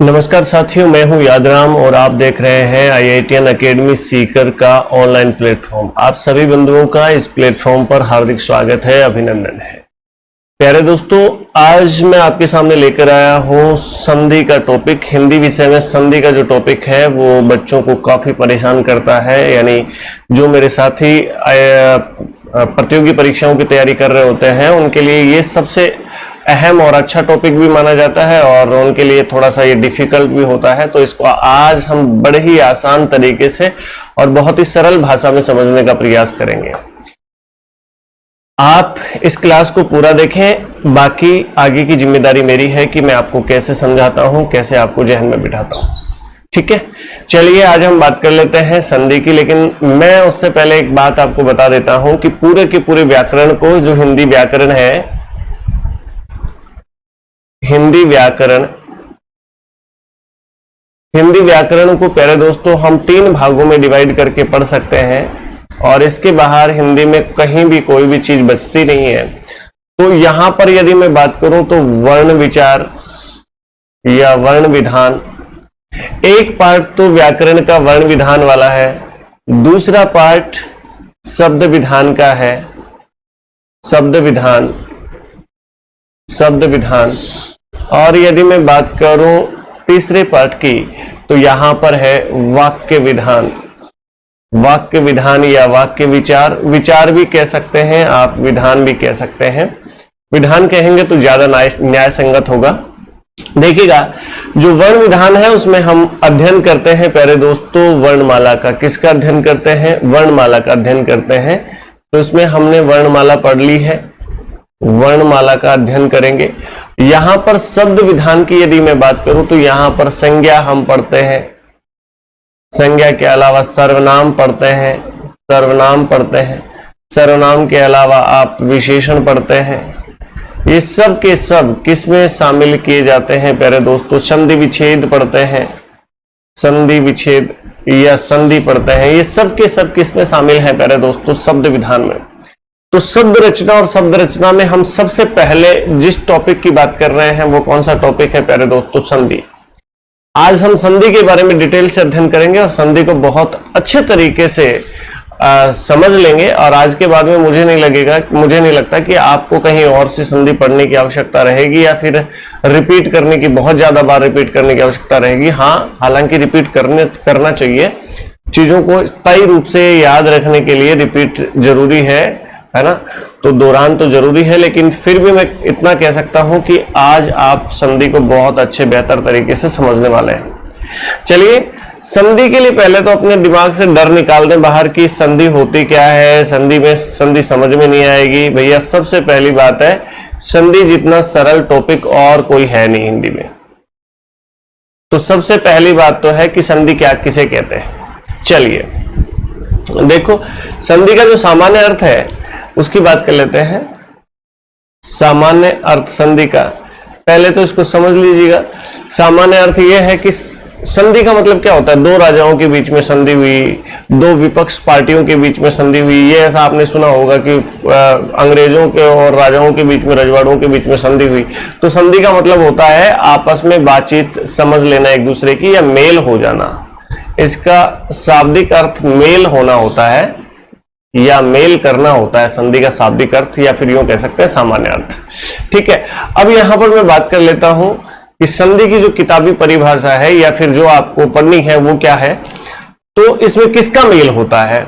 नमस्कार साथियों, मैं हूं यादराम और आप देख रहे हैं IITian अकेडमी सीकर का ऑनलाइन प्लेटफॉर्म। आप सभी बंधुओं का इस प्लेटफॉर्म पर हार्दिक स्वागत है, अभिनंदन है। प्यारे दोस्तों, आज मैं आपके सामने लेकर आया हूं संधि का टॉपिक। हिंदी विषय में संधि का जो टॉपिक है वो बच्चों को काफी परेशान करता है। यानी जो मेरे साथी प्रतियोगी परीक्षाओं की तैयारी कर रहे होते हैं उनके लिए ये सबसे अहम और अच्छा टॉपिक भी माना जाता है और उनके लिए थोड़ा सा ये डिफिकल्ट भी होता है। तो इसको आज हम बड़े ही आसान तरीके से और बहुत ही सरल भाषा में समझने का प्रयास करेंगे। आप इस क्लास को पूरा देखें, बाकी आगे की जिम्मेदारी मेरी है कि मैं आपको कैसे समझाता हूं, कैसे आपको जहन में बिठाता हूं। ठीक है, चलिए आज हम बात कर लेते हैं संधि की। लेकिन मैं उससे पहले एक बात आपको बता देता हूं कि पूरे के पूरे व्याकरण को, जो हिंदी व्याकरण है, हिंदी व्याकरण को प्यारे दोस्तों हम 3 भागों में डिवाइड करके पढ़ सकते हैं और इसके बाहर हिंदी में कहीं भी कोई भी चीज बचती नहीं है। तो यहां पर यदि मैं बात करूं तो वर्ण विचार या वर्ण विधान, एक पार्ट तो व्याकरण का वर्ण विधान वाला है, दूसरा पार्ट शब्द विधान का है, शब्द विधान। और यदि मैं बात करूं तीसरे पार्ट की तो यहां पर है वाक्य विधान या वाक्य विचार। विचार भी कह सकते हैं आप, विधान भी कह सकते हैं। विधान कहेंगे तो ज्यादा न्याय संगत होगा। देखिएगा, जो वर्ण विधान है उसमें हम अध्ययन करते हैं प्यारे दोस्तों वर्णमाला का। किसका अध्ययन करते हैं? वर्णमाला का अध्ययन करते हैं। तो इसमें हमने वर्णमाला पढ़ ली है, वर्णमाला का अध्ययन करेंगे। यहां पर शब्द विधान की यदि मैं बात करूं तो यहां पर संज्ञा हम पढ़ते हैं, संज्ञा के अलावा सर्वनाम पढ़ते हैं, सर्वनाम के अलावा आप विशेषण पढ़ते हैं। ये सब के सब किसमें शामिल किए जाते हैं प्यारे दोस्तों? संधि विच्छेद पढ़ते हैं, संधि विच्छेद या संधि पढ़ते हैं। ये सब के सब किसमें शामिल है प्यारे दोस्तों? शब्द विधान में। तो शब्द रचना और शब्द रचना में हम सबसे पहले जिस टॉपिक की बात कर रहे हैं वो कौन सा टॉपिक है प्यारे दोस्तों? संधि। आज हम संधि के बारे में डिटेल से अध्ययन करेंगे और संधि को बहुत अच्छे तरीके से समझ लेंगे। और आज के बाद में मुझे नहीं लगता कि आपको कहीं और से संधि पढ़ने की आवश्यकता रहेगी या फिर रिपीट करने की, बहुत ज्यादा बार रिपीट करने की आवश्यकता रहेगी। हाँ, हालांकि रिपीट करना चाहिए, चीजों को स्थायी रूप से याद रखने के लिए रिपीट जरूरी है ना। तो दौरान तो जरूरी है, लेकिन फिर भी मैं इतना कह सकता हूं कि आज आप संधि को बहुत अच्छे बेहतर तरीके से समझने वाले हैं। चलिए, संधि के लिए पहले तो अपने दिमाग से डर निकाल दें बाहर की संधि होती क्या है, संधि समझ में नहीं आएगी। भैया सबसे पहली बात है, संधि जितना सरल टॉपिक और कोई है नहीं हिंदी में। तो सबसे पहली बात तो है कि संधि किसे कहते हैं। चलिए देखो, संधि का जो सामान्य अर्थ है उसकी बात कर लेते हैं। सामान्य अर्थ संधि का, पहले तो इसको समझ लीजिएगा। सामान्य अर्थ यह है कि संधि का मतलब क्या होता है? दो राजाओं के बीच में संधि हुई, दो विपक्ष पार्टियों के बीच में संधि हुई। ये ऐसा आपने सुना होगा कि अंग्रेजों के और राजाओं के बीच में, रजवाड़ों के बीच में संधि हुई। तो संधि का मतलब होता है आपस में बातचीत, समझ लेना एक दूसरे की, या मेल हो जाना। इसका शाब्दिक अर्थ मेल होना होता है या मेल करना होता है, संधि का शाब्दिक अर्थ, या फिर यूं कह सकते हैं सामान्य अर्थ। ठीक है, अब यहां पर मैं बात कर लेता हूं कि संधि की जो किताबी परिभाषा है या फिर जो आपको पढ़नी है वो क्या है। तो इसमें किसका मेल होता है?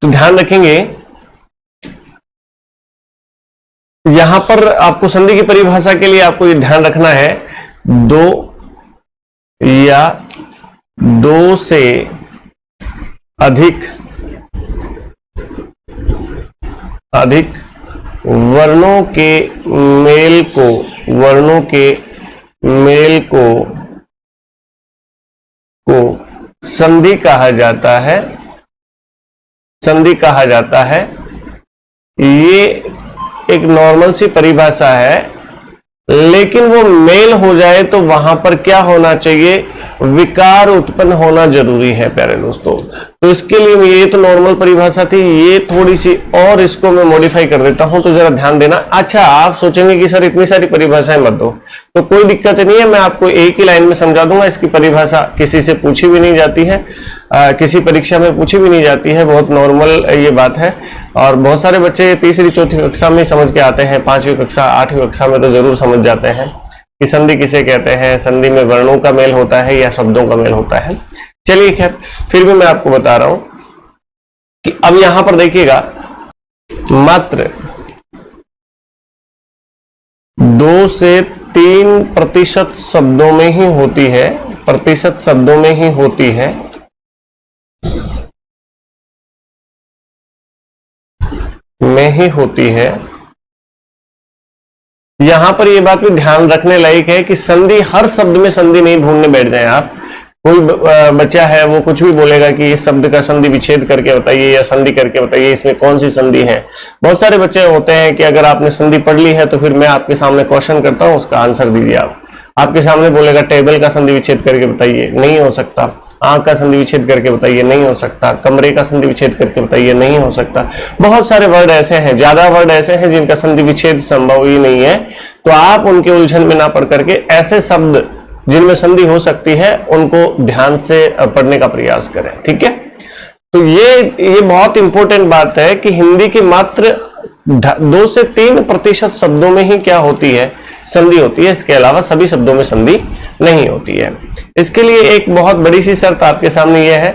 तो ध्यान रखेंगे, यहां पर आपको संधि की परिभाषा के लिए आपको ये ध्यान रखना है, दो या दो से अधिक वर्णों के मेल को संधि कहा जाता है। ये एक नॉर्मल सी परिभाषा है, लेकिन वो मेल हो जाए तो वहां पर क्या होना चाहिए? विकार उत्पन्न होना जरूरी है प्यारे दोस्तों। तो इसके लिए ये तो नॉर्मल परिभाषा थी, ये थोड़ी सी और इसको मैं मॉडिफाई कर देता हूं, तो जरा ध्यान देना। अच्छा, आप सोचेंगे कि सर इतनी सारी परिभाषाएं मत दो, तो कोई दिक्कत नहीं है, मैं आपको एक ही लाइन में समझा दूंगा। इसकी परिभाषा किसी से पूछी भी नहीं जाती है, किसी परीक्षा में पूछी भी नहीं जाती है, बहुत नॉर्मल ये बात है। और बहुत सारे बच्चे तीसरी चौथी कक्षा में समझ के आते हैं, 5वीं कक्षा 8वीं कक्षा में तो जरूर समझ जाते हैं कि संधि किसे कहते हैं, संधि में वर्णों का मेल होता है या शब्दों का मेल होता है। चलिए खैर, फिर भी मैं आपको बता रहा हूं कि अब यहां पर देखिएगा, मात्र 2 से 3% शब्दों में ही होती है, प्रतिशत शब्दों में ही होती है, में ही होती है। यहां पर यह बात भी ध्यान रखने लायक है कि संधि, हर शब्द में संधि नहीं ढूंढने बैठ जाए आप। कोई बच्चा है वो कुछ भी बोलेगा कि इस शब्द का संधि विच्छेद करके बताइए या संधि करके बताइए, इसमें कौन सी संधि है। बहुत सारे बच्चे होते हैं कि अगर आपने संधि पढ़ ली है तो फिर मैं आपके सामने क्वेश्चन करता हूं, उसका आंसर दीजिए। आप आपके सामने बोलेगा टेबल का संधि विच्छेद करके बताइए, नहीं हो सकता। आंख का संधि विच्छेद करके बताइए, नहीं हो सकता। कमरे का संधि विच्छेद करके बताइए, नहीं हो सकता। बहुत सारे वर्ड ऐसे हैं, ज्यादा वर्ड ऐसे हैं जिनका संधि विच्छेद संभव ही नहीं है। तो आप उनके उलझन में ना पड़ करके ऐसे शब्द जिनमें संधि हो सकती है उनको ध्यान से पढ़ने का प्रयास करें, ठीक है। तो ये बहुत इंपॉर्टेंट बात है कि हिंदी के मात्र 2 से 3% शब्दों में ही क्या होती है, संधि होती है। इसके अलावा सभी शब्दों में संधि नहीं होती है। इसके लिए एक बहुत बड़ी सी शर्त आपके सामने यह है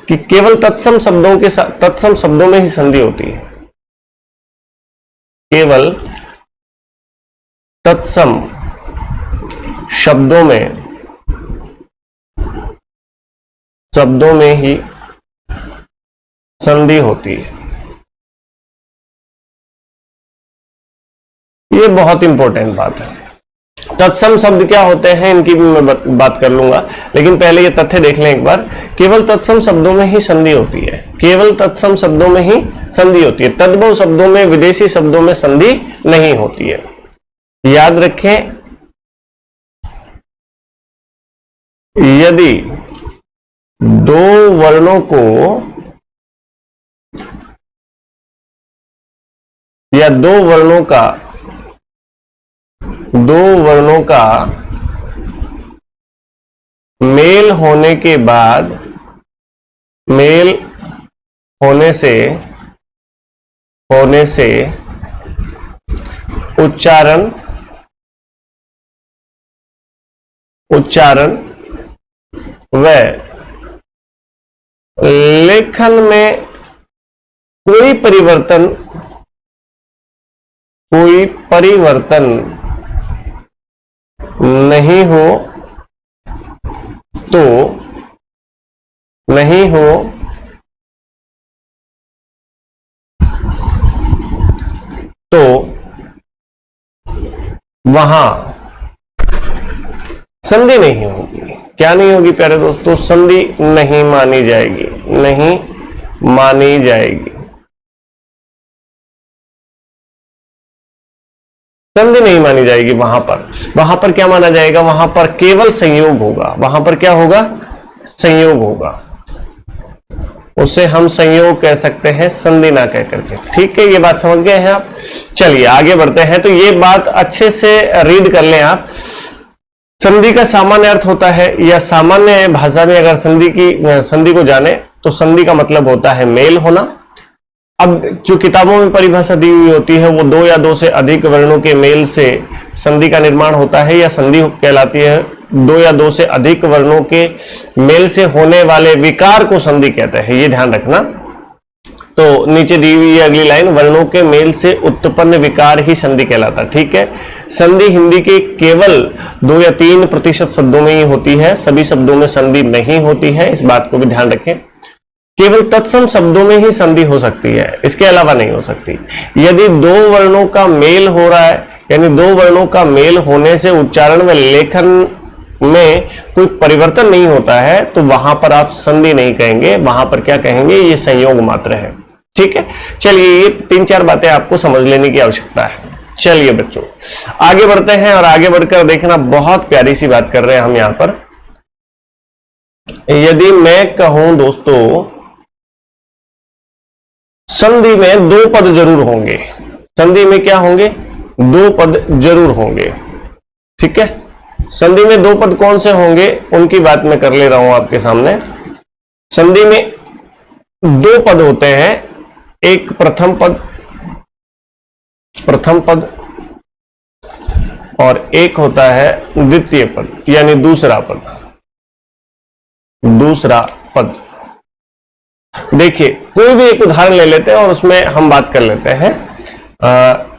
कि केवल तत्सम शब्दों में ही संधि होती है। केवल तत्सम शब्दों में ही संधि होती है। ये बहुत इंपॉर्टेंट बात है। तत्सम शब्द क्या होते हैं इनकी भी मैं बात कर लूंगा, लेकिन पहले ये तथ्य देख लें एक बार। केवल तत्सम शब्दों में ही संधि होती है, केवल तत्सम शब्दों में ही संधि होती है। तद्भव शब्दों में, विदेशी शब्दों में संधि नहीं होती है। याद रखें, यदि 2 वर्णों को या 2 वर्णों का मेल होने के बाद, मेल होने से उच्चारण व लेखन में कोई परिवर्तन नहीं हो तो वहां संधि नहीं होगी। क्या नहीं होगी प्यारे दोस्तों? संधि नहीं मानी जाएगी, नहीं मानी जाएगी। संधि नहीं मानी जाएगी वहां पर क्या माना जाएगा? वहां पर केवल संयोग होगा। वहां पर क्या होगा? संयोग होगा। उसे हम संयोग कह सकते हैं, संधि ना कह करके। ठीक है, ये बात समझ गए हैं आप? चलिए आगे बढ़ते हैं। तो ये बात अच्छे से रीड कर लें आप। संधि का सामान्य अर्थ होता है, या सामान्य भाषा में अगर संधि को जाने तो संधि का मतलब होता है मेल होना। अब जो किताबों में परिभाषा दी हुई होती है वो 2 या 2 से अधिक वर्णों के मेल से संधि का निर्माण होता है, या संधि कहलाती है। 2 या 2 से अधिक वर्णों के मेल से होने वाले विकार को संधि कहते हैं, ये ध्यान रखना। तो नीचे दी हुई अगली लाइन, वर्णों के मेल से उत्पन्न विकार ही संधि कहलाता है। ठीक है, संधि हिंदी के केवल 2 या 3% शब्दों में ही होती है, सभी शब्दों में संधि नहीं होती है, इस बात को भी ध्यान रखें। केवल तत्सम शब्दों में ही संधि हो सकती है, इसके अलावा नहीं हो सकती। यदि 2 वर्णों का मेल हो रहा है, यानी 2 वर्णों का मेल होने से उच्चारण में लेखन में कोई परिवर्तन नहीं होता है, तो वहां पर आप संधि नहीं कहेंगे, वहां पर क्या कहेंगे? ये संयोग मात्र है। ठीक है, चलिए ये 3-4 बातें आपको समझ लेने की आवश्यकता है। चलिए बच्चों आगे बढ़ते हैं, और आगे बढ़कर देखना बहुत प्यारी सी बात कर रहे हैं हम यहां पर। यदि मैं कहूं दोस्तों संधि में दो पद जरूर होंगे, संधि में क्या होंगे, दो पद जरूर होंगे। ठीक है, संधि में दो पद कौन से होंगे उनकी बात मैं कर ले रहा हूं आपके सामने। संधि में दो पद होते हैं, एक प्रथम पद और एक होता है द्वितीय पद यानी दूसरा पद। देखिए कोई भी एक उदाहरण ले लेते हैं और उसमें हम बात कर लेते हैं।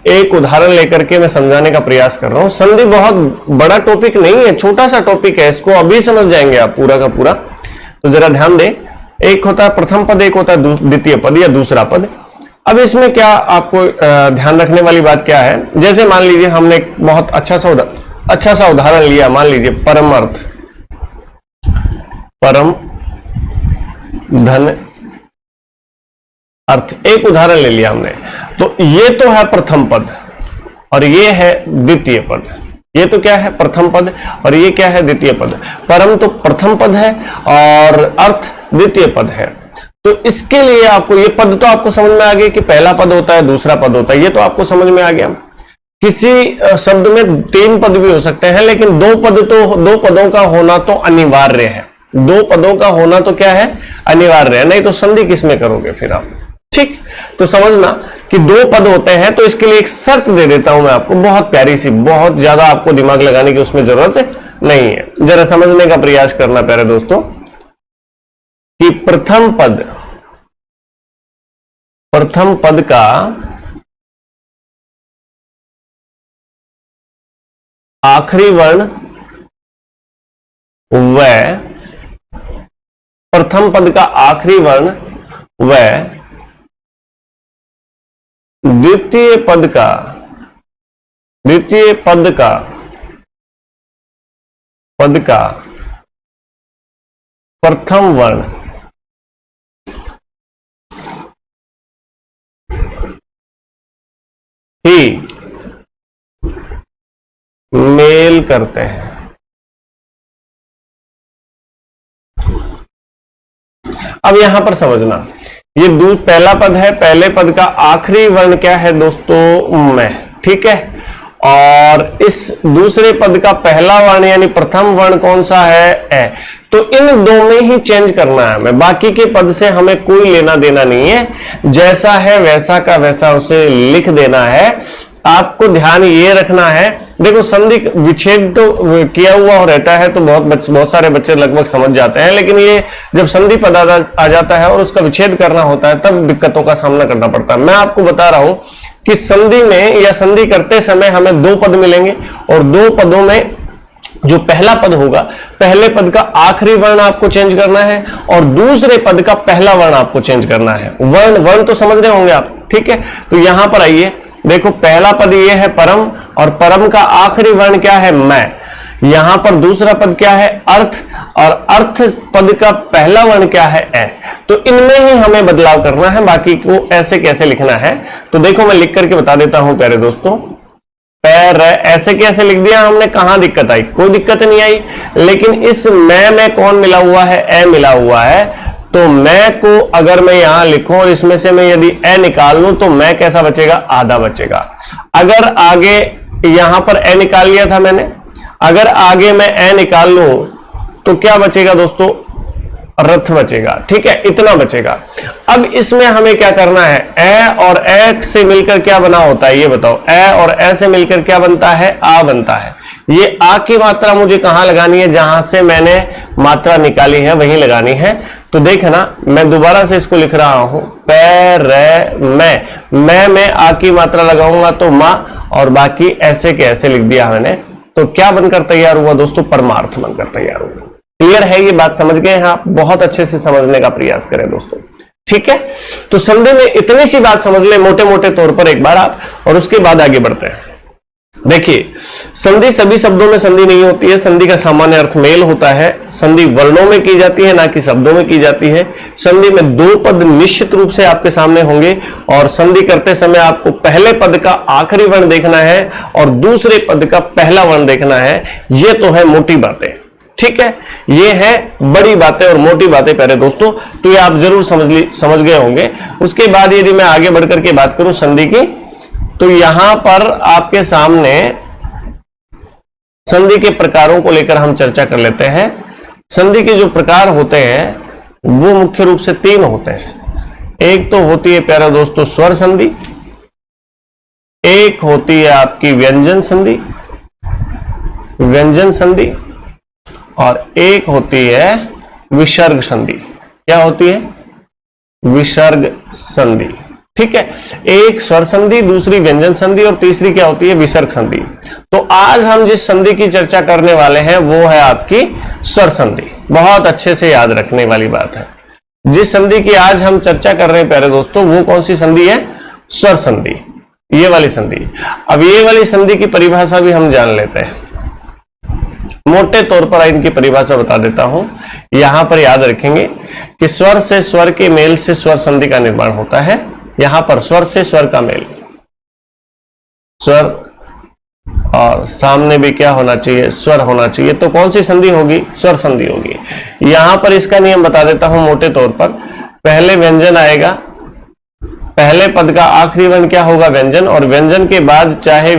एक उदाहरण लेकर के मैं समझाने का प्रयास कर रहा हूं। संधि बहुत बड़ा टॉपिक नहीं है, छोटा सा टॉपिक है, इसको अभी समझ जाएंगे आप पूरा का पूरा। तो जरा ध्यान दें, एक होता है प्रथम पद, एक होता है द्वितीय पद या दूसरा पद। अब इसमें क्या आपको ध्यान रखने वाली बात क्या है, जैसे मान लीजिए हमने एक बहुत अच्छा सा उदाहरण लिया, मान लीजिए परमार्थ, परम धन अर्थ, एक उदाहरण ले लिया हमने। तो ये तो है प्रथम पद और ये है द्वितीय पद। ये तो क्या है, प्रथम पद, और ये क्या है, द्वितीय पद। परम तो प्रथम पद है और अर्थ द्वितीय पद है। तो इसके लिए आपको ये पद तो आपको समझ में आ गया कि पहला पद होता है, दूसरा पद होता है, ये तो आपको समझ में आ गया। किसी शब्द में तीन पद भी हो सकते हैं, लेकिन दो पदों का होना तो अनिवार्य है। दो पदों का होना तो क्या है, अनिवार्य है, नहीं तो संधि किसमें करोगे फिर आप। ठीक, तो समझना कि दो पद होते हैं। तो इसके लिए एक शर्त दे देता हूं मैं आपको, बहुत प्यारी सी, बहुत ज्यादा आपको दिमाग लगाने की उसमें जरूरत नहीं है, जरा समझने का प्रयास करना प्यारे दोस्तों, कि प्रथम पद का आखिरी वर्ण व प्रथम पद का आखिरी वर्ण व द्वितीय पद का प्रथम वर्ण ही मेल करते हैं। अब यहां पर समझना, ये पहला पद है, पहले पद का आखिरी वर्ण क्या है दोस्तों, मैं। ठीक है, और इस दूसरे पद का पहला वर्ण यानी प्रथम वर्ण कौन सा है, ए। तो इन दो में ही चेंज करना है हमें, बाकी के पद से हमें कोई लेना देना नहीं है। जैसा है वैसा का वैसा उसे लिख देना है। आपको ध्यान ये रखना है, देखो संधि विच्छेद तो किया हुआ रहता है तो बहुत सारे बच्चे लगभग समझ जाते हैं, लेकिन ये जब संधि पद आ जाता है और उसका विच्छेद करना होता है तब दिक्कतों का सामना करना पड़ता है। मैं आपको बता रहा हूं कि संधि में या संधि करते समय हमें दो पद मिलेंगे और दो पदों में जो पहला पद होगा, पहले पद का आखिरी वर्ण आपको चेंज करना है और दूसरे पद का पहला वर्ण आपको चेंज करना है। वर्ण तो समझ रहे होंगे आप। ठीक है, तो यहां पर आइए, देखो पहला पद ये है परम और परम का आखिरी वर्ण क्या है, मैं। यहां पर दूसरा पद क्या है, अर्थ, और अर्थ पद का पहला वर्ण क्या है, ए। तो इनमें ही हमें बदलाव करना है, बाकी को ऐसे कैसे लिखना है। तो देखो मैं लिख करके बता देता हूं प्यारे दोस्तों, पैर ऐसे कैसे लिख दिया हमने, कहां दिक्कत आई, कोई दिक्कत नहीं आई। लेकिन इस मैं में कौन मिला हुआ है, ए मिला हुआ है। तो मैं को अगर मैं यहां लिखूं और इसमें से मैं यदि ए निकाल लूं तो मैं कैसा बचेगा, आधा बचेगा। अगर आगे यहां पर ए निकाल लिया था मैंने, अगर आगे मैं ए निकाल लूं तो क्या बचेगा दोस्तों, रथ बचेगा। ठीक है, इतना बचेगा। अब इसमें हमें क्या करना है, ए और ए से मिलकर क्या बना होता है ये बताओ, ए और ए से मिलकर क्या बनता है, आ बनता है। ये आ की मात्रा मुझे कहां लगानी है, जहां से मैंने मात्रा निकाली है वहीं लगानी है। तो देखना मैं दोबारा से इसको लिख रहा हूं, पैर मैं आ की मात्रा लगाऊंगा तो मां, और बाकी ऐसे के ऐसे लिख दिया मैंने। तो क्या बनकर तैयार हुआ दोस्तों, परमार्थ बनकर तैयार हुआ। क्लियर है, ये बात समझ गए हैं आप, बहुत अच्छे से समझने का प्रयास करें दोस्तों। ठीक है, तो संधि में इतनी सी बात समझ ले मोटे मोटे तौर पर एक बार आप, और उसके बाद आगे बढ़ते हैं। देखिए संधि सभी शब्दों में संधि नहीं होती है, संधि का सामान्य अर्थ मेल होता है। संधि वर्णों में की जाती है, ना कि शब्दों में की जाती है। संधि में दो पद निश्चित रूप से आपके सामने होंगे और संधि करते समय आपको पहले पद का आखिरी वर्ण देखना है और दूसरे पद का पहला वर्ण देखना है। ये तो है मोटी बातें। ठीक है, ये है बड़ी बातें और मोटी बातें प्यारे दोस्तों, तो ये आप जरूर समझ गए होंगे। उसके बाद यदि मैं आगे बढ़कर के बात करूं संधि की, तो यहां पर आपके सामने संधि के प्रकारों को लेकर हम चर्चा कर लेते हैं। संधि के जो प्रकार होते हैं वो मुख्य रूप से 3 होते हैं। एक तो होती है प्यारे दोस्तों स्वर संधि, एक होती है आपकी व्यंजन संधि, और एक होती है विसर्ग संधि। क्या होती है? विसर्ग संधि। ठीक है, एक स्वर संधि, दूसरी व्यंजन संधि और तीसरी क्या होती है? विसर्ग संधि। तो आज हम जिस संधि की चर्चा करने वाले हैं वो है आपकी स्वर संधि। बहुत अच्छे से याद रखने वाली बात है, जिस संधि की आज हम चर्चा कर रहे हैं प्यारे दोस्तों वो कौन सी संधि है? स्वर संधि, ये वाली संधि। अब ये वाली संधि की परिभाषा भी हम जान लेते हैं। मोटे तौर पर इनकी परिभाषा बता देता हूं, यहां पर याद रखेंगे कि स्वर से स्वर के मेल से स्वर संधि का निर्माण होता है। यहां पर स्वर से स्वर का मेल, स्वर और सामने भी क्या होना चाहिए? स्वर होना चाहिए। तो कौन सी संधि होगी? स्वर संधि होगी। यहां पर इसका नियम बता देता हूं मोटे तौर पर। पहले व्यंजन आएगा, पहले पद का आखिरी वर्ण क्या होगा? व्यंजन, और व्यंजन के बाद चाहे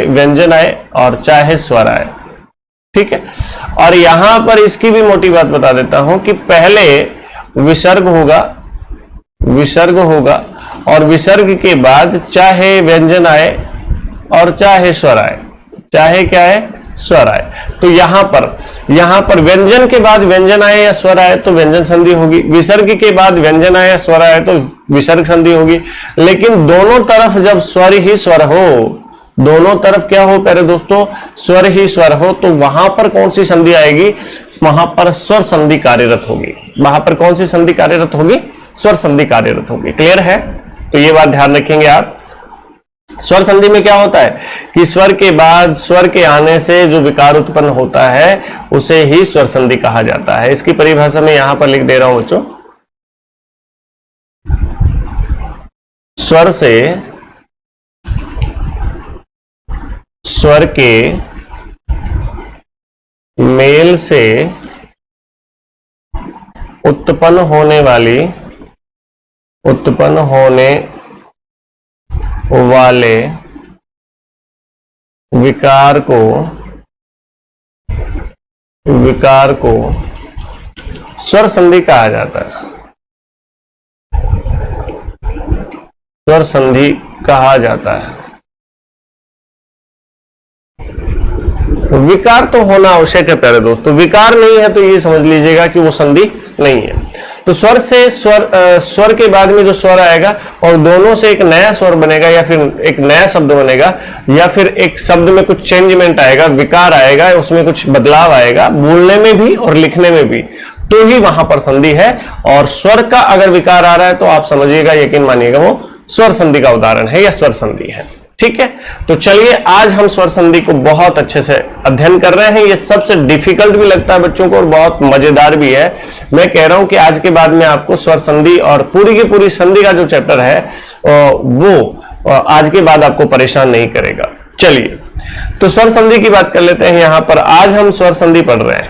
व्यंजन आए और चाहे स्वर आए। ठीक है, और यहां पर इसकी भी मोटी बात बता देता हूं कि पहले विसर्ग होगा और विसर्ग के बाद चाहे व्यंजन आए और चाहे स्वर आए, चाहे क्या है? स्वर आए। तो यहां पर व्यंजन के बाद व्यंजन आए या स्वर आए तो व्यंजन संधि होगी, विसर्ग के बाद व्यंजन आए या स्वर आए तो विसर्ग संधि होगी। लेकिन दोनों तरफ जब स्वर ही स्वर हो, दोनों तरफ क्या हो प्यारे दोस्तों? स्वर ही स्वर हो, तो वहां पर कौन सी संधि आएगी? वहां पर स्वर संधि कार्यरत होगी। वहां पर कौन सी संधि कार्यरत होगी? स्वर संधि कार्यरत होगी। क्लियर है? तो ये बात ध्यान रखेंगे आप। स्वर संधि में क्या होता है कि स्वर के बाद स्वर के आने से जो विकार उत्पन्न होता है उसे ही स्वर संधि कहा जाता है। इसकी परिभाषा में यहां पर लिख दे रहा हूं बच्चों। स्वर से स्वर के मेल से उत्पन्न होने वाले विकार को स्वर संधि कहा जाता है। स्वर संधि कहा जाता है। विकार तो होना आवश्यक है प्यारे दोस्तों, विकार नहीं है तो ये समझ लीजिएगा कि वो संधि नहीं है। तो स्वर से स्वर के बाद में जो स्वर आएगा और दोनों से एक नया स्वर बनेगा या फिर एक नया शब्द बनेगा या फिर एक शब्द में कुछ चेंजमेंट आएगा, विकार आएगा, उसमें कुछ बदलाव आएगा बोलने में भी और लिखने में भी, तो ही वहां पर संधि है। और स्वर का अगर विकार आ रहा है तो आप समझिएगा, यकीन मानिएगा, वो स्वर संधि का उदाहरण है या स्वर संधि है। ठीक है, तो चलिए आज हम स्वर संधि को बहुत अच्छे से अध्ययन कर रहे हैं। ये सबसे डिफिकल्ट भी लगता है बच्चों को और बहुत मजेदार भी है। मैं कह रहा हूं कि आज के बाद में आपको स्वर संधि और पूरी की पूरी संधि का जो चैप्टर है वो आज के बाद आपको परेशान नहीं करेगा। चलिए तो स्वर संधि की बात कर लेते हैं। यहां पर आज हम स्वर संधि पढ़ रहे हैं।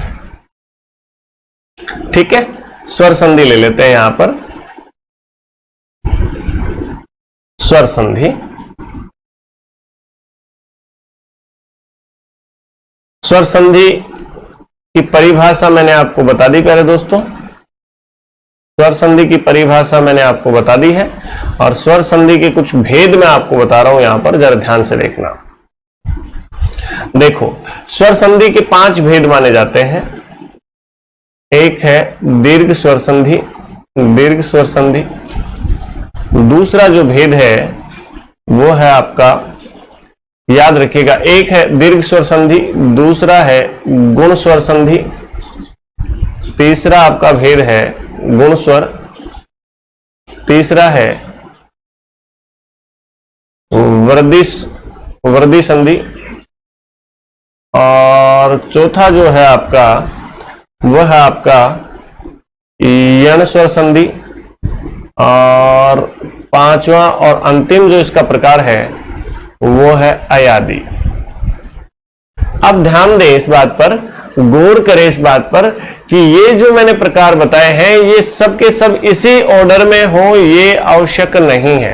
ठीक है, स्वर संधि ले लेते हैं। यहां पर स्वर संधि, स्वर संधि की परिभाषा मैंने आपको बता दी प्यारे दोस्तों। स्वर संधि की परिभाषा मैंने आपको बता दी है और स्वर संधि के कुछ भेद मैं आपको बता रहा हूं, यहां पर जरा ध्यान से देखना। देखो, स्वर संधि के 5 भेद माने जाते हैं। एक है दीर्घ स्वर संधि, दीर्घ स्वर संधि। दूसरा जो भेद है वो है आपका, याद रखिएगा, एक है दीर्घ स्वर संधि, दूसरा है गुण स्वर संधि, तीसरा आपका भेद है गुण स्वर, तीसरा है वृद्धि संधि और चौथा जो है आपका वह है आपका यण स्वर संधि और पांचवा और अंतिम जो इसका प्रकार है वो है अयादि। अब ध्यान दें इस बात पर, गौर करें इस बात पर कि ये जो मैंने प्रकार बताए हैं ये सब के सब इसी ऑर्डर में हो ये आवश्यक नहीं है,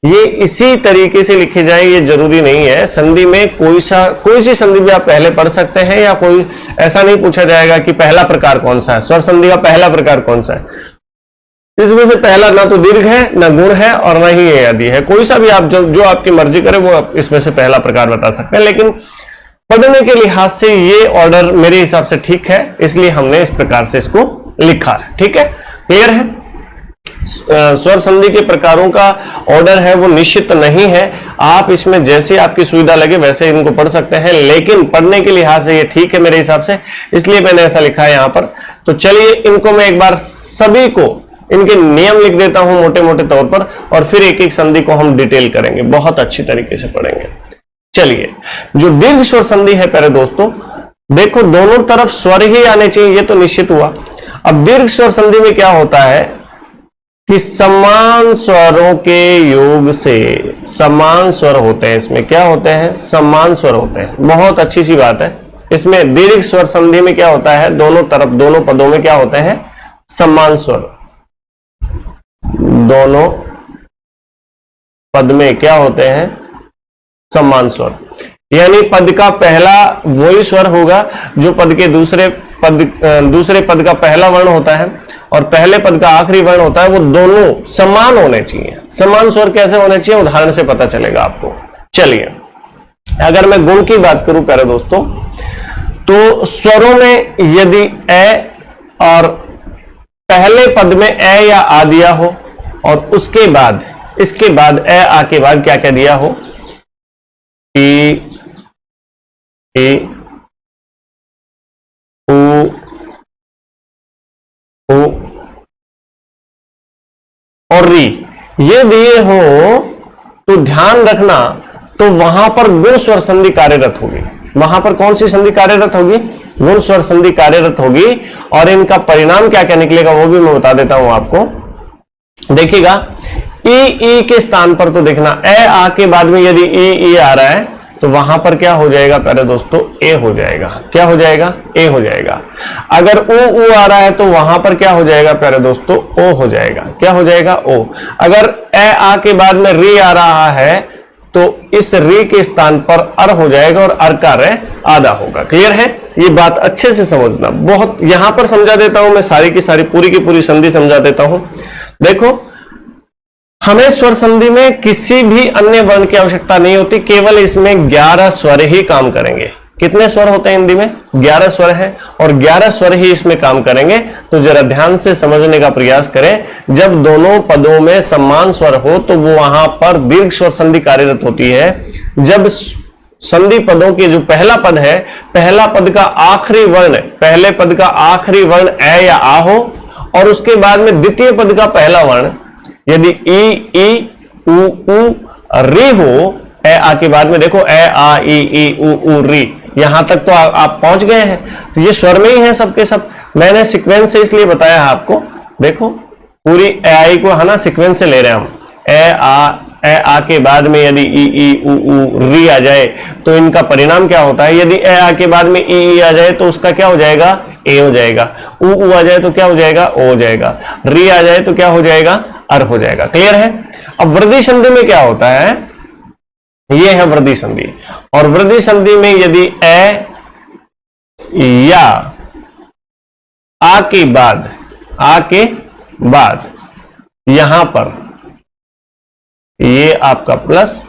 ये इसी तरीके से लिखे जाए ये जरूरी नहीं है। संधि में कोई सी संधि भी आप पहले पढ़ सकते हैं, या कोई ऐसा नहीं पूछा जाएगा कि पहला प्रकार कौन सा है, स्वर संधि का पहला प्रकार कौन सा है। इसमें से पहला ना तो दीर्घ है, ना गुण है, और ना ही ये आदि है। कोई सा भी आप जो आपकी मर्जी करे वो आप इसमें से पहला प्रकार बता सकते हैं, लेकिन पढ़ने के लिहाज से ये ऑर्डर मेरे हिसाब से ठीक है, इसलिए हमने इस प्रकार से इसको लिखा है। ठीक है, क्लियर है। स्वर संधि के प्रकारों का ऑर्डर है वो निश्चित नहीं है, आप इसमें जैसे आपकी सुविधा लगे वैसे इनको पढ़ सकते हैं, लेकिन पढ़ने के लिहाज से ये ठीक है मेरे हिसाब से, इसलिए मैंने ऐसा लिखा है यहां पर। तो चलिए इनको मैं एक बार सभी को इनके नियम लिख देता हूं मोटे मोटे तौर पर, और फिर एक एक संधि को हम डिटेल करेंगे, बहुत अच्छी तरीके से पढ़ेंगे। चलिए, जो दीर्घ स्वर संधि है प्यारे दोस्तों, देखो दोनों तरफ स्वर ही आने चाहिए, ये तो निश्चित हुआ। अब दीर्घ स्वर संधि में क्या होता है कि समान स्वरों के योग से समान स्वर होते हैं। इसमें क्या होते हैं? समान स्वर होते हैं। बहुत अच्छी सी बात है। इसमें दीर्घ स्वर संधि में क्या होता है, दोनों तरफ दोनों पदों में क्या होते हैं? समान स्वर। दोनों पद में क्या होते हैं? समान स्वर। यानी पद का पहला वही स्वर होगा जो पद के दूसरे पद का पहला वर्ण होता है, और पहले पद का आखिरी वर्ण होता है, वो दोनों समान होने चाहिए। समान स्वर कैसे होने चाहिए, उदाहरण से पता चलेगा आपको। चलिए, अगर मैं गुण की बात करूं प्यारे दोस्तों, तो स्वरों में यदि ए और पहले पद में ए या आ दिया हो, और उसके बाद इसके बाद ए आ के बाद क्या कह दिया हो, ई ए ओ और री, ये दिए हो तो ध्यान रखना, तो वहां पर गुण स्वर संधि कार्यरत होगी। वहां पर कौन सी संधि कार्यरत होगी? गुण स्वर संधि कार्यरत होगी। और इनका परिणाम क्या क्या निकलेगा वो भी मैं बता देता हूं आपको। देखिएगा, ई के स्थान पर तो देखना ए आ के बाद में यदि ई आ रहा है तो वहां पर क्या हो जाएगा प्यारे दोस्तों? ए हो जाएगा। क्या हो जाएगा? ए हो जाएगा। अगर ऊ आ रहा है तो वहां पर क्या हो जाएगा प्यारे दोस्तों? ओ हो जाएगा। क्या हो जाएगा? ओ। अगर ए आ के बाद में री आ रहा है तो इस री के स्थान पर अर हो जाएगा, और अर का रे आधा होगा। क्लियर है? ये बात अच्छे से समझना। बहुत यहां पर समझा देता हूं मैं, सारी की सारी पूरी की पूरी संधि समझा देता हूं। देखो, हमें स्वर संधि में किसी भी अन्य वर्ण की आवश्यकता नहीं होती, केवल इसमें 11 स्वर ही काम करेंगे। कितने स्वर होते हैं हिंदी में? 11 स्वर है, और 11 स्वर ही इसमें काम करेंगे। तो जरा ध्यान से समझने का प्रयास करें। जब दोनों पदों में समान स्वर हो तो वो वहां पर दीर्घ स्वर संधि कार्यरत होती है। जब संधि पदों के जो पहला पद है, पहला पद का आखिरी वर्ण, पहले पद का आखिरी वर्ण ए या आ हो, और उसके बाद में द्वितीय पद का पहला वर्ण यदि ई उ री हो, ए आ के बाद में देखो ए आ ई उ री, यहां तक तो आप पहुंच गए हैं। तो ये स्वर में ही है सबके सब। मैंने सीक्वेंस से इसलिए बताया है आपको। देखो, पूरी ए आई को है ना सीक्वेंस से ले रहे हैं हम। ए आ के बाद में यदि ई उ री आ जाए तो इनका परिणाम क्या होता है? यदि ए आ के बाद में ई आ जाए तो उसका क्या हो जाएगा? ए हो जाएगा। उ आ जाए तो क्या हो जाएगा? ओ हो जाएगा। री आ जाए तो क्या हो जाएगा? अर हो जाएगा। क्लियर है? अब वृद्धि संधि में क्या होता है? ये है वृद्धि संधि, और वृद्धि संधि में यदि ए या आ के बाद यहां पर ये आपका प्लस,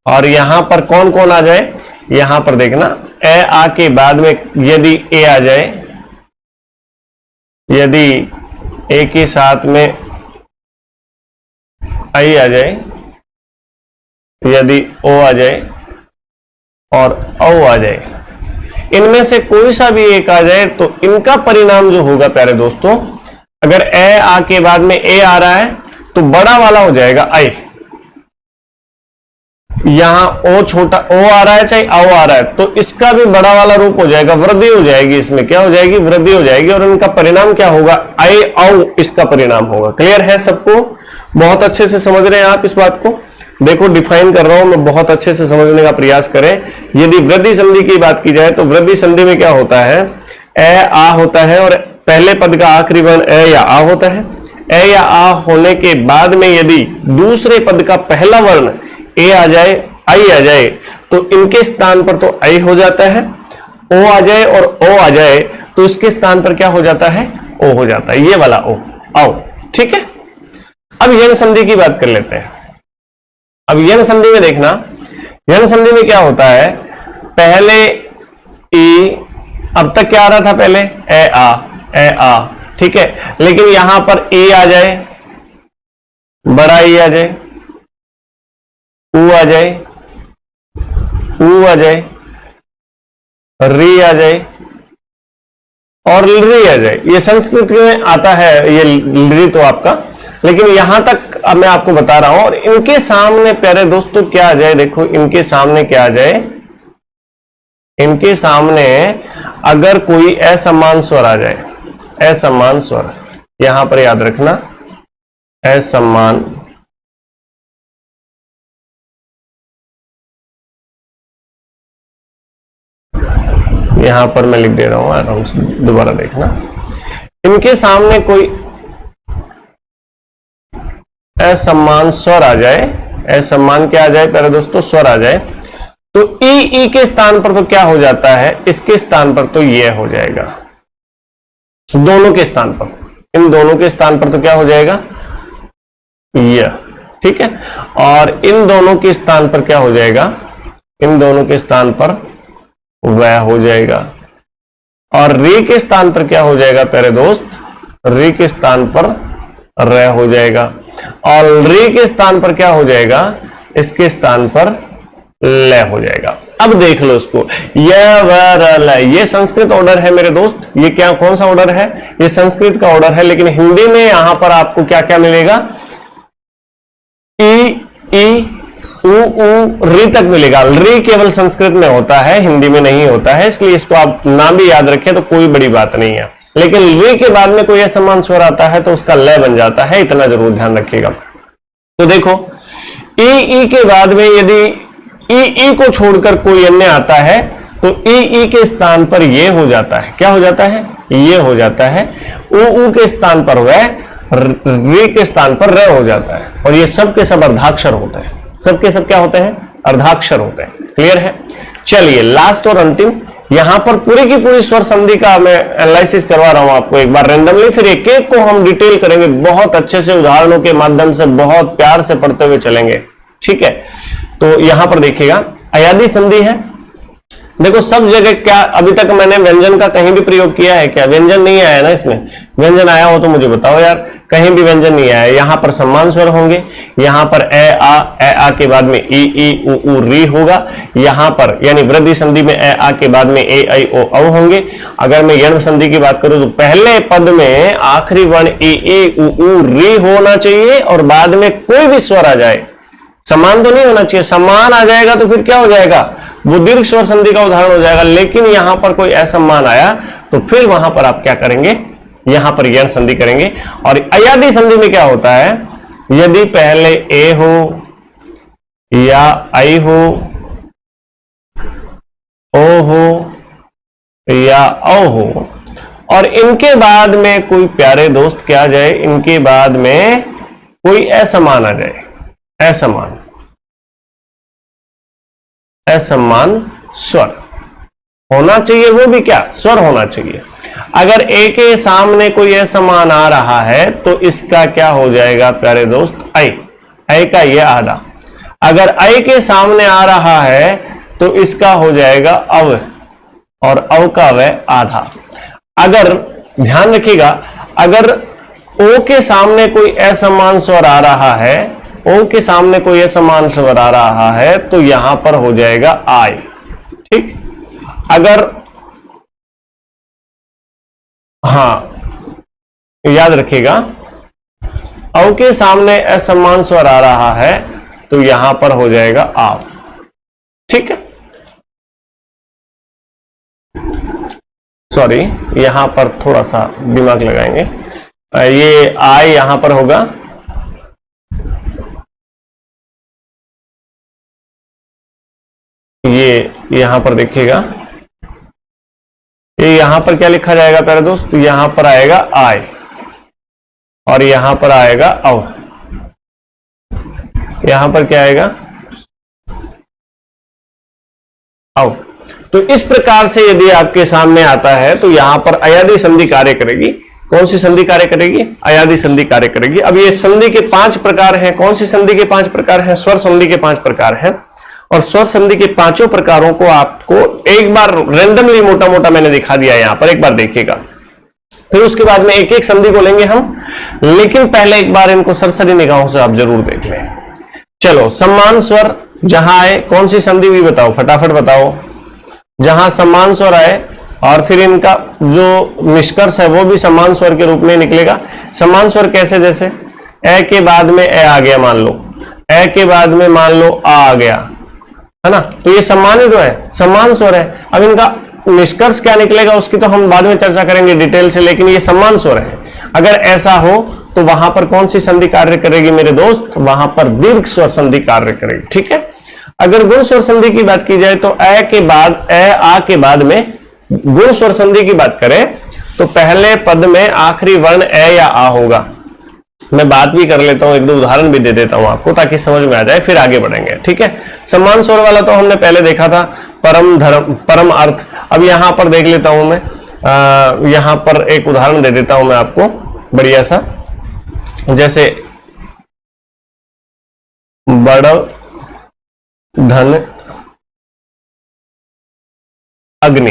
और यहां पर कौन कौन आ जाए? यहां पर देखना, ए आ के बाद में यदि ए आ जाए, यदि ए के साथ में आई आ जाए, यदि ओ आ जाए और औ आ जाए, इनमें से कोई सा भी एक आ जाए तो इनका परिणाम जो होगा प्यारे दोस्तों, अगर ए आ के बाद में ए आ रहा है तो बड़ा वाला हो जाएगा आई। यहां ओ छोटा ओ आ रहा है चाहे औ आ रहा है तो इसका भी बड़ा वाला रूप हो जाएगा, वृद्धि हो जाएगी। इसमें क्या हो जाएगी? वृद्धि हो जाएगी, और इनका परिणाम क्या होगा? आई औ इसका परिणाम होगा। क्लियर है सबको? बहुत अच्छे से समझ रहे हैं आप इस बात को? देखो डिफाइन कर रहा हूं मैं, बहुत अच्छे से समझने का प्रयास करें। यदि वृद्धि संधि की बात की जाए तो वृद्धि संधि में क्या होता है, ए आ होता है और पहले पद का आखिरी वर्ण ए या आ होता है। ए या आ होने के बाद में यदि दूसरे पद का पहला वर्ण ए आ जाए, आई आ जाए, तो इनके स्थान पर तो आई हो जाता है, ओ आ जाए और ओ आ जाए तो इसके स्थान पर क्या हो जाता है, ओ हो जाता है, ये वाला ओ, आओ। ठीक है, अब यण संधि की बात कर लेते हैं। अब यण संधि में देखना, यण संधि में क्या होता है, पहले ई, अब तक क्या आ रहा था, पहले ए आ, ठीक है, लेकिन यहां पर ए आ जाए, बड़ा ई आ जाए, ऊ आ जाए, ऊ आ जाए, री आ जाए और री आ जाए। ये संस्कृत में आता है ये री तो आपका, लेकिन यहां तक अब मैं आपको बता रहा हूं। और इनके सामने प्यारे दोस्तों क्या आ जाए, देखो इनके सामने क्या आ जाए, इनके सामने अगर कोई असमान स्वर आ जाए, असमान स्वर, यहां पर याद रखना असमान, यहां पर मैं लिख दे रहा हूं आराम से, दोबारा देखना। इनके सामने कोई असमान स्वर आ जाए, असमान क्या आ जाए प्यारे दोस्तों, स्वर आ जाए, तो ई के स्थान पर तो क्या हो जाता है, इसके स्थान पर तो ये हो जाएगा, दोनों के स्थान पर, इन दोनों के स्थान पर तो क्या हो जाएगा, यह। ठीक है, और इन दोनों के स्थान पर क्या हो जाएगा, इन दोनों के स्थान पर वह हो जाएगा। और री के स्थान पर क्या हो जाएगा प्यारे दोस्त, री के स्थान पर र हो जाएगा। और री के स्थान पर क्या हो जाएगा, इसके स्थान पर ल हो जाएगा। अब देख लो इसको, य व र ल, ये संस्कृत ऑर्डर है मेरे दोस्त। ये क्या, कौन सा ऑर्डर है, ये संस्कृत का ऑर्डर है, लेकिन हिंदी में यहां पर आपको क्या क्या मिलेगा, ई ऊ री तक मिलेगा। री केवल संस्कृत में होता है, हिंदी में नहीं होता है, इसलिए इसको आप नाम भी याद रखें तो कोई बड़ी बात नहीं है। लेकिन री के बाद में कोई असमान स्वर आता है तो उसका लय बन जाता है, इतना जरूर ध्यान रखिएगा। तो देखो ई के बाद में यदि ई को छोड़कर कोई अन्य आता है तो ई के स्थान पर ये हो जाता है, क्या हो जाता है, ये हो जाता है। ऊ के स्थान पर वह, री के स्थान पर र हो जाता है। और ये सब के सब अर्धाक्षर होते हैं, सबके सब क्या होते हैं, अर्धाक्षर होते हैं। क्लियर है। चलिए लास्ट और अंतिम, यहां पर पूरी की पूरी स्वर संधि का मैं एनालिसिस करवा रहा हूं आपको एक बार रैंडमली, फिर एक एक को हम डिटेल करेंगे, बहुत अच्छे से उदाहरणों के माध्यम से बहुत प्यार से पढ़ते हुए चलेंगे। ठीक है, तो यहां पर देखिएगा अयादी संधि है। देखो सब जगह क्या, अभी तक मैंने व्यंजन का कहीं भी प्रयोग किया है क्या, व्यंजन नहीं आया ना इसमें, व्यंजन आया हो तो मुझे बताओ यार, कहीं भी व्यंजन नहीं आया। यहां पर सम्मान स्वर होंगे, यहां पर ए आ के बाद में ई ऊ री होगा, यहां पर यानी वृद्धि संधि में ए आ के बाद में ए आई ओ औ होंगे। अगर मैं यण संधि की बात करूं तो पहले पद में आखिरी वर्ण ए ऊ री होना चाहिए और बाद में कोई भी स्वर आ जाए, समान तो नहीं होना चाहिए, समान आ जाएगा तो फिर क्या हो जाएगा, वो दीर्घ स्वर संधि का उदाहरण हो जाएगा। लेकिन यहां पर कोई असमान आया तो फिर वहां पर आप क्या करेंगे, यहां पर यण संधि करेंगे। और अयादी संधि में क्या होता है, यदि पहले ए हो या आई हो, ओ हो या औ हो और इनके बाद में कोई प्यारे दोस्त क्या आ जाए, इनके बाद में कोई असमान आ जाए, असमान स्वर होना चाहिए, वो भी क्या, स्वर होना चाहिए। अगर ए के सामने कोई असमान आ रहा है तो इसका क्या हो जाएगा प्यारे दोस्त, आई का ये आधा। अगर आई के सामने आ रहा है तो इसका हो जाएगा अव और अव का वह आधा। अगर ध्यान रखिएगा, अगर ओ के सामने कोई असमान स्वर आ रहा है, ओ के सामने कोई असमान स्वर आ रहा है तो यहां पर हो जाएगा आई। ठीक, अगर हाँ याद रखिएगा, औ के सामने असमान स्वर आ रहा है तो यहां पर हो जाएगा आव। ठीक है, सॉरी यहां पर थोड़ा सा दिमाग लगाएंगे, ये आई यहां पर होगा, यहां पर देखिएगा, ये यहां पर क्या लिखा जाएगा प्यारे दोस्त, यहां पर आएगा आय और यहां पर आएगा अव। यहां पर क्या आएगा, अव। तो इस प्रकार से यदि आपके सामने आता है तो यहां पर अयादी संधि कार्य करेगी। कौन सी संधि कार्य करेगी, अयादी संधि कार्य करेगी। अब ये संधि के 5 प्रकार हैं। कौन सी संधि के 5 प्रकार हैं, स्वर संधि के 5 प्रकार हैं। और स्वर संधि के 5 प्रकारों को आपको एक बार रेंडमली मोटा मोटा मैंने दिखा दिया है, यहां पर एक बार देखिएगा, फिर उसके बाद में एक एक संधि को लेंगे हम, लेकिन पहले एक बार इनको सरसरी निगाहों से आप जरूर देख लें। चलो, सम्मान स्वर जहां आए, कौन सी संधि भी बताओ, फटाफट बताओ। जहां सम्मान स्वर आए और फिर इनका जो निष्कर्ष है वो भी सम्मान स्वर के रूप में निकलेगा। सम्मान स्वर कैसे, जैसे ए के बाद में ए आ गया, मान लो ए के बाद में मान लो आ गया, है ना, तो ये सम्मानित है, सम्मान स्वर है। अब इनका निष्कर्ष क्या निकलेगा उसकी तो हम बाद में चर्चा करेंगे डिटेल से, लेकिन ये सम्मान स्वर है। अगर ऐसा हो तो वहां पर कौन सी संधि कार्य करेगी मेरे दोस्त, वहां पर दीर्घ स्वर संधि कार्य करेगी। ठीक है। अगर गुण स्वर संधि की बात की जाए तो ए के बाद, ए आ के बाद में गुण स्वर संधि की बात करें तो पहले पद में आखिरी वर्ण ए या आ होगा। मैं बात भी कर लेता हूं, एक दो उदाहरण भी दे देता हूं आपको ताकि समझ में आ जाए, फिर आगे बढ़ेंगे। ठीक है। सम्मान स्वर वाला तो हमने पहले देखा था, परम धर्म, परम अर्थ। अब यहां पर देख लेता हूं मैं, यहां पर एक उदाहरण दे देता हूं मैं आपको बढ़िया सा, जैसे बड़ धन अग्नि,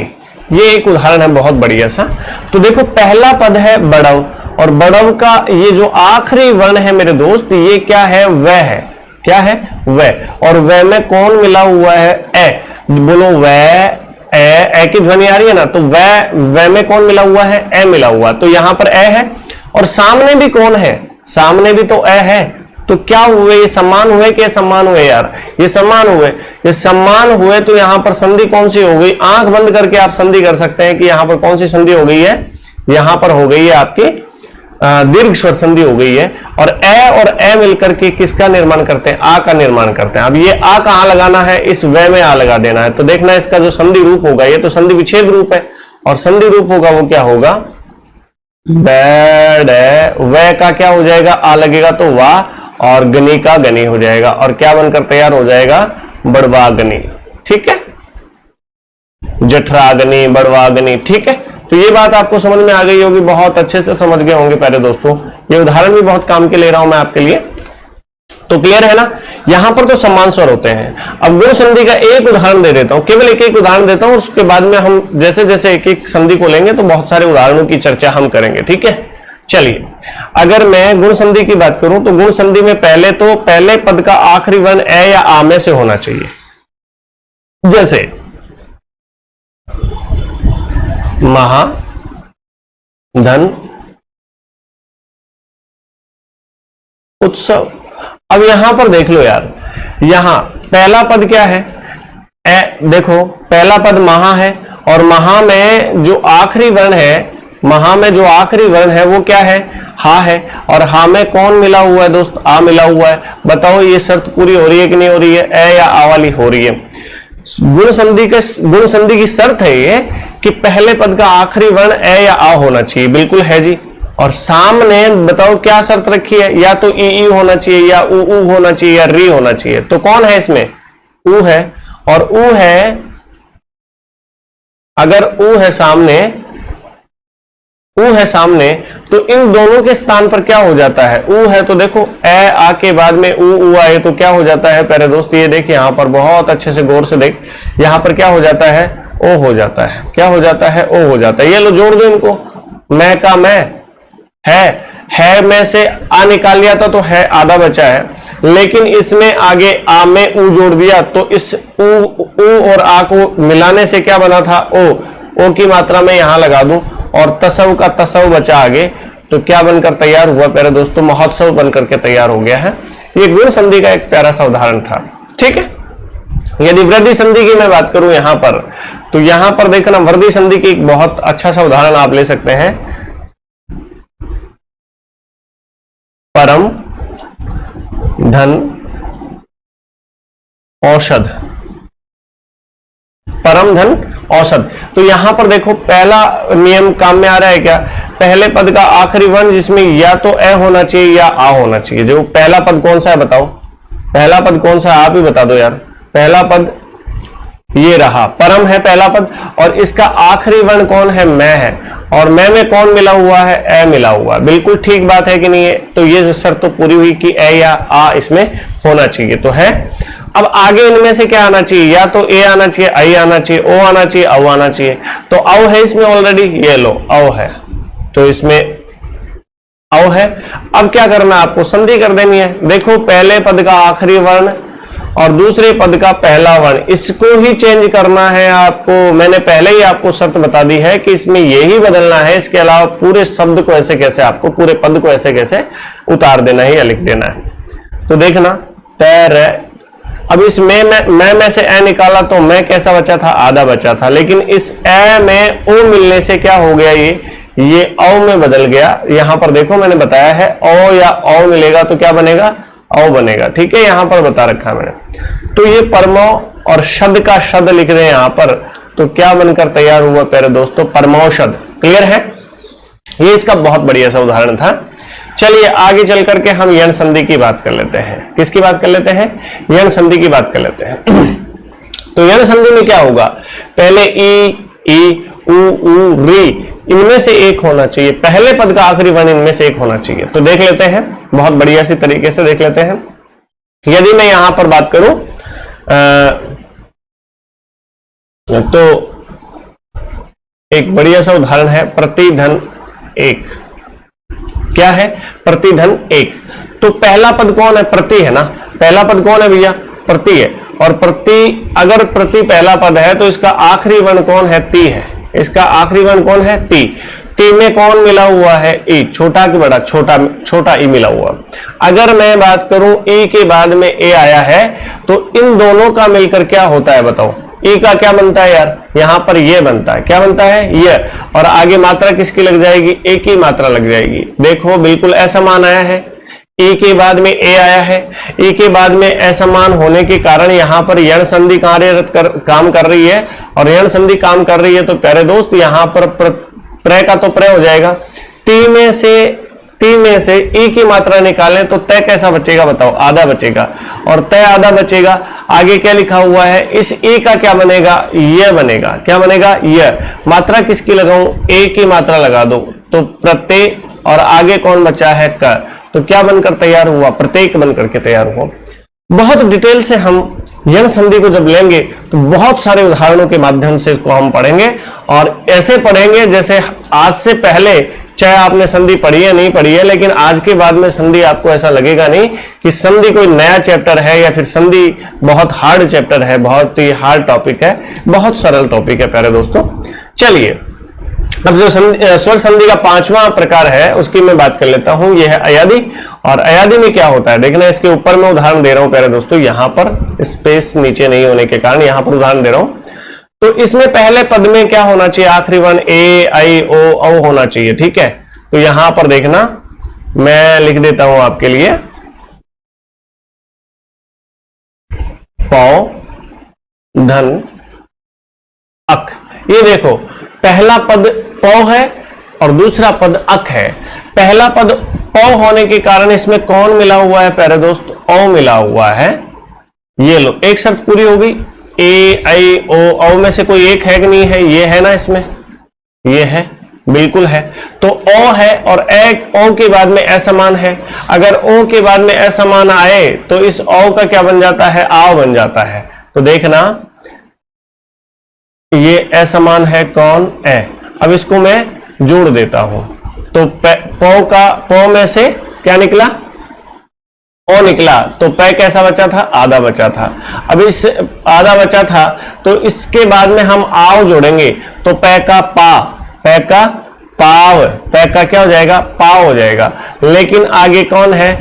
ये एक उदाहरण है बहुत बढ़िया सा। तो देखो पहला पद है बड़व, और बड़व का ये जो आखिरी वर्ण है मेरे दोस्त, ये क्या है, वह है। क्या है, वह। और वह में कौन मिला हुआ है, ए। बोलो वह, ए की ध्वनि आ रही है ना, तो वह में कौन मिला हुआ है, ए मिला हुआ। तो यहां पर ए है और सामने भी कौन है, सामने भी तो ए है। तो क्या हुए, ये सम्मान हुए कि सम्मान हुए यार, ये सम्मान हुए। ये सम्मान हुए तो यहां पर संधि कौन सी हो गई, आंख बंद करके आप संधि कर सकते हैं कि यहां पर कौन सी संधि हो गई है, यहां पर हो गई है आपकी दीर्घ स्वर संधि हो गई है। और ए मिलकर के किसका निर्माण करते हैं, आ का निर्माण करते हैं। अब ये आ कहां लगाना है, इस वे में आ लगा देना है। तो देखना इसका जो संधि रूप होगा, ये तो संधि विच्छेद रूप है, और संधि रूप होगा वो क्या होगा, बैड। वह का क्या हो जाएगा, आ लगेगा तो वाह, और गनी का गनी हो जाएगा, और क्या बनकर तैयार हो जाएगा, बड़वागनी। ठीक है, जठराग्नि, बड़वाग्नि। ठीक है। तो ये बात आपको समझ में आ गई होगी, बहुत अच्छे से समझ गए होंगे प्यारे दोस्तों। ये उदाहरण भी बहुत काम के ले रहा हूं मैं आपके लिए, तो क्लियर है ना। यहां पर तो सम्मान स्वर होते हैं। अब गुण संधि का एक उदाहरण दे देता हूं, केवल एक एक उदाहरण देता हूं, उसके बाद में हम जैसे जैसे एक एक संधि को लेंगे तो बहुत सारे उदाहरणों की चर्चा हम करेंगे। ठीक है। चलिए, अगर मैं गुण संधि की बात करूं तो गुण संधि में पहले पद का आखिरी वर्ण ए या आ में से होना चाहिए। जैसे महा, धन, उत्सव। अब यहां पर देख लो यार, यहां पहला पद क्या है, ए। देखो पहला पद महा है, और महा में जो आखिरी वर्ण है, महा में जो आखिरी वर्ण है वो क्या है, हा है। और हा में कौन मिला हुआ है दोस्त, आ मिला हुआ है। बताओ ये शर्त पूरी हो रही है कि नहीं हो रही है, ए या आ वाली हो रही है। गुण संधि की शर्त है ये कि पहले पद का आखिरी वर्ण ए या आ होना चाहिए। बिल्कुल है जी। और सामने बताओ क्या शर्त रखी है, या तो ई होना चाहिए, या उ होना चाहिए, या री होना चाहिए। तो कौन है इसमें, उ है। और उ है, अगर उ है सामने, तो इन दोनों के स्थान पर क्या हो जाता है, उ है। तो देखो ए आ के बाद में उ आए तो क्या हो जाता है प्यारे दोस्त, ये देखिए यहां पर बहुत अच्छे से गौर से देख, यहां पर क्या हो जाता है, ओ हो जाता है। क्या हो जाता है, ओ हो जाता है। ये लो जोड़ दो इनको, मैं का मैं है में से आ निकाल लिया था तो है आधा बचा है, लेकिन इसमें आगे आ में उ जोड़ दिया तो इस उ और आ को मिलाने से क्या बना था, ओ की मात्रा में यहां लगा दूं, और तसव का तसव बचा आगे, तो क्या बनकर तैयार हुआ प्यारे दोस्तों, महोत्सव बनकर के तैयार हो गया है। ये गुण संधि का एक प्यारा सा उदाहरण था। ठीक है। यदि वृद्धि संधि की मैं बात करूं यहां पर, तो यहां पर देखना वृद्धि संधि की एक बहुत अच्छा सा उदाहरण आप ले सकते हैं। परम धन औषध। परम धन औसत। तो यहां पर देखो पहला नियम काम में आ रहा है क्या, पहले पद का आखिरी वर्ण जिसमें या तो ए होना चाहिए या आ होना चाहिए। जो पहला पद कौन सा है बताओ, पहला पद कौन सा है, आप ही बता दो यार। पहला पद ये रहा, परम है पहला पद, और इसका आखिरी वर्ण कौन है, मैं है, और मैं में कौन मिला हुआ है, ए मिला हुआ। बिल्कुल ठीक बात है कि नहीं है। तो ये शर्त तो पूरी हुई कि ए या आ इसमें होना चाहिए, तो है। अब आगे इनमें से क्या आना चाहिए, या तो ए आना चाहिए, आई आना चाहिए, ओ आना चाहिए, औ आना चाहिए। तो औ है इसमें ऑलरेडी, ये लो औ है, तो इसमें औ है। अब क्या करना है आपको, संधि कर देनी है। देखो पहले पद का आखिरी वर्ण और दूसरे पद का पहला वर्ण, इसको ही चेंज करना है आपको। मैंने पहले ही आपको शर्त बता दी है कि इसमें यही बदलना है, इसके अलावा पूरे शब्द को ऐसे कैसे, आपको पूरे पद को ऐसे कैसे उतार देना है या लिख देना है। तो देखना पैर, अब इस मैं से ए निकाला तो मैं कैसा बचा था, आधा बचा था, लेकिन इस ए में ओ मिलने से क्या हो गया, ये औ में बदल गया। यहां पर देखो मैंने बताया है ओ या औ मिलेगा तो क्या बनेगा, औ बनेगा। ठीक है, यहां पर बता रखा है मैंने। तो ये परमौ और शब्द का शब्द लिख रहे हैं यहां पर, तो क्या बनकर तैयार हुआ प्यारे दोस्तों, परमौषध। क्लियर है, ये इसका बहुत बढ़िया सा उदाहरण था। चलिए आगे चल करके हम यण संधि की बात कर लेते हैं। किसकी बात कर लेते हैं, यण संधि की बात कर लेते हैं। तो यण संधि में क्या होगा, पहले ई उ री इनमें से एक होना चाहिए, पहले पद का आखिरी वर्ण इनमें से एक होना चाहिए। तो देख लेते हैं, बहुत बढ़िया सी तरीके से देख लेते हैं। यदि मैं यहां पर बात करूं तो एक बढ़िया सा उदाहरण है, प्रतिधन एक। क्या है, प्रतिधन एक। तो पहला पद कौन है, प्रति है ना, पहला पद कौन है भैया, प्रति है। और प्रति, अगर प्रति पहला पद है तो इसका आखिरी वर्ण कौन है, ती है। इसका आखिरी वर्ण कौन है, ती। ती में कौन मिला हुआ है, ई। छोटा कि बड़ा, छोटा ई मिला हुआ। अगर मैं बात करूं ई के बाद में ए आया है तो इन दोनों का मिलकर क्या होता है बताओ, ई का क्या बनता है यार, यहां पर ये बनता है, क्या बनता है, ये। और आगे मात्रा किसकी लग जाएगी, ए की मात्रा लग जाएगी। देखो बिल्कुल असमान आया है, ई के बाद में ए आया है, ई के बाद में असमान होने के कारण यहां पर यण संधि कार्यरत काम कर रही है। और यण संधि काम कर रही है तो प्यारे दोस्त यहां पर प्रय का तो प्रय हो जाएगा। ती में से ई की मात्रा निकालें तो तय कैसा बचेगा बताओ, आधा बचेगा। और तय आधा बचेगा, आगे क्या लिखा हुआ है, इस ई का क्या बनेगा, यह बनेगा। क्या बनेगा, यह। मात्रा किसकी लगाऊं, ए की मात्रा लगा दो तो प्रत्यय, और आगे कौन बचा है, क। तो क्या बनकर तैयार हुआ, प्रत्येक बनकर के तैयार हुआ। बहुत डिटेल से हम यण संधि को जब लेंगे तो बहुत सारे उदाहरणों के माध्यम से इसको हम पढ़ेंगे, और ऐसे पढ़ेंगे जैसे आज से पहले चाहे आपने संधि पढ़ी है नहीं पढ़ी है, लेकिन आज के बाद में संधि आपको ऐसा लगेगा नहीं कि संधि कोई नया चैप्टर है या फिर संधि बहुत हार्ड चैप्टर है, बहुत ही हार्ड टॉपिक है। बहुत सरल टॉपिक है प्यारे दोस्तों। चलिए अब जो स्वर संधि का पांचवा प्रकार है उसकी मैं बात कर लेता हूं, यह है अयादी। और अयादी में क्या होता है देखना, इसके ऊपर मैं उदाहरण दे रहा हूं प्यारे दोस्तों, यहां पर स्पेस नीचे नहीं होने के कारण यहां पर उदाहरण दे रहा हूं। तो इसमें पहले पद में क्या होना चाहिए, आखिरी वर्ण ए आई ओ औ होना चाहिए। ठीक है, तो यहां पर देखना मैं लिख देता हूं आपके लिए, पौ धन अक। ये देखो पहला पद पौ है और दूसरा पद अक है। पहला पद पौ होने के कारण इसमें कौन मिला हुआ है प्यारे दोस्त, औ मिला हुआ है। ये लो, एक शर्त पूरी होगी, ए आई ओ औ में से कोई एक है कि नहीं है, ये है ना, इसमें ये है, बिल्कुल है। तो ओ है और एक ओ के बाद में असमान है। अगर ओ के बाद में असमान आए तो इस ओ का क्या बन जाता है, आव बन जाता है। तो देखना ये असमान है कौन, ए। अब इसको मैं जोड़ देता हूं तो पौ में से क्या निकला, ओ निकला। तो पै कैसा बचा था, आधा बचा था। अब इस आधा बचा था तो इसके बाद में हम आव जोड़ेंगे तो पै का पा, पै का पाव, पै का क्या हो जाएगा, पाव हो जाएगा। लेकिन आगे कौन है,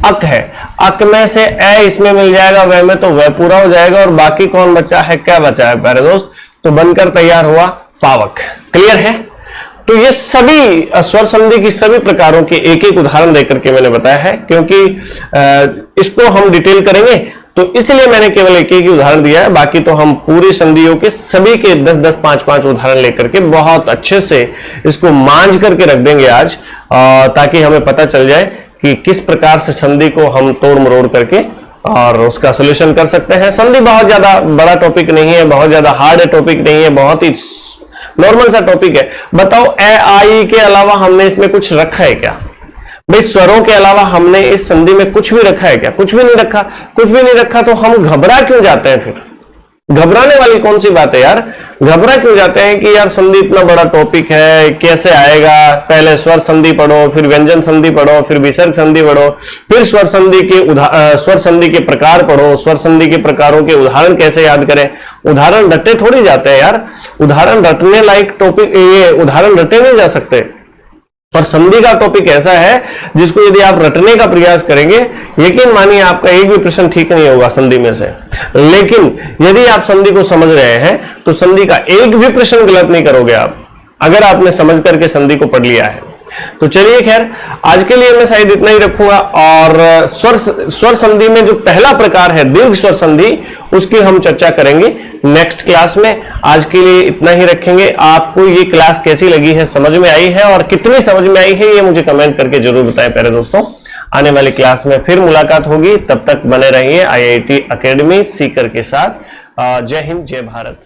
अक है। अक में से ए इसमें मिल जाएगा, वह में तो वह पूरा हो जाएगा, और बाकी कौन बचा है, क्या बचा है प्यारे दोस्त, तो बनकर तैयार हुआ पावक। क्लियर है। तो ये सभी स्वर संधि की सभी प्रकारों के एक एक उदाहरण देकर के मैंने बताया है, क्योंकि इसको हम डिटेल करेंगे तो इसलिए मैंने केवल एक ही उदाहरण दिया है, बाकी तो हम पूरी संधियों के सभी के 10-10, 5-5 उदाहरण लेकर के बहुत अच्छे से इसको मांझ करके रख देंगे आज, ताकि हमें पता चल जाए कि किस प्रकार से संधि को हम तोड़ मरोड़ करके और उसका सोल्यूशन कर सकते हैं। संधि बहुत ज्यादा बड़ा टॉपिक नहीं है, बहुत ज्यादा हार्ड टॉपिक नहीं है, बहुत ही नॉर्मल सा टॉपिक है। बताओ ए आई के अलावा हमने इसमें कुछ रखा है क्या? भाई स्वरों के अलावा हमने इस संधि में कुछ भी रखा है क्या? कुछ भी नहीं रखा। कुछ भी नहीं रखा तो हम घबरा क्यों जाते हैं? फिर घबराने वाली कौन सी बात है यार? घबरा क्यों जाते हैं कि यार संधि इतना बड़ा टॉपिक है, कैसे आएगा? पहले स्वर संधि पढ़ो, फिर व्यंजन संधि पढ़ो, फिर विसर्ग संधि पढ़ो, फिर स्वर संधि के प्रकार पढ़ो, स्वर संधि के प्रकारों के उदाहरण कैसे याद करें? उदाहरण रटे थोड़ी जाते हैं यार, उदाहरण रटने लायक टॉपिक, ये उदाहरण रटे नहीं जा सकते। और संधि का टॉपिक ऐसा है जिसको यदि आप रटने का प्रयास करेंगे, यकीन मानिए आपका एक भी प्रश्न ठीक नहीं होगा संधि में से। लेकिन यदि आप संधि को समझ रहे हैं तो संधि का एक भी प्रश्न गलत नहीं करोगे आप, अगर आपने समझ करके संधि को पढ़ लिया है। तो चलिए खैर, आज के लिए मैं शायद इतना ही रखूंगा। और स्वर संधि में जो पहला प्रकार है दीर्घ स्वर संधि, उसकी हम चर्चा करेंगे नेक्स्ट क्लास में। आज के लिए इतना ही रखेंगे। आपको ये क्लास कैसी लगी है, समझ में आई है, और कितनी समझ में आई है, ये मुझे कमेंट करके जरूर बताएं प्यारे दोस्तों। आने वाली क्लास में फिर मुलाकात होगी, तब तक बने रहिए IIT अकेडमी सीकर के साथ। जय हिंद, जय भारत।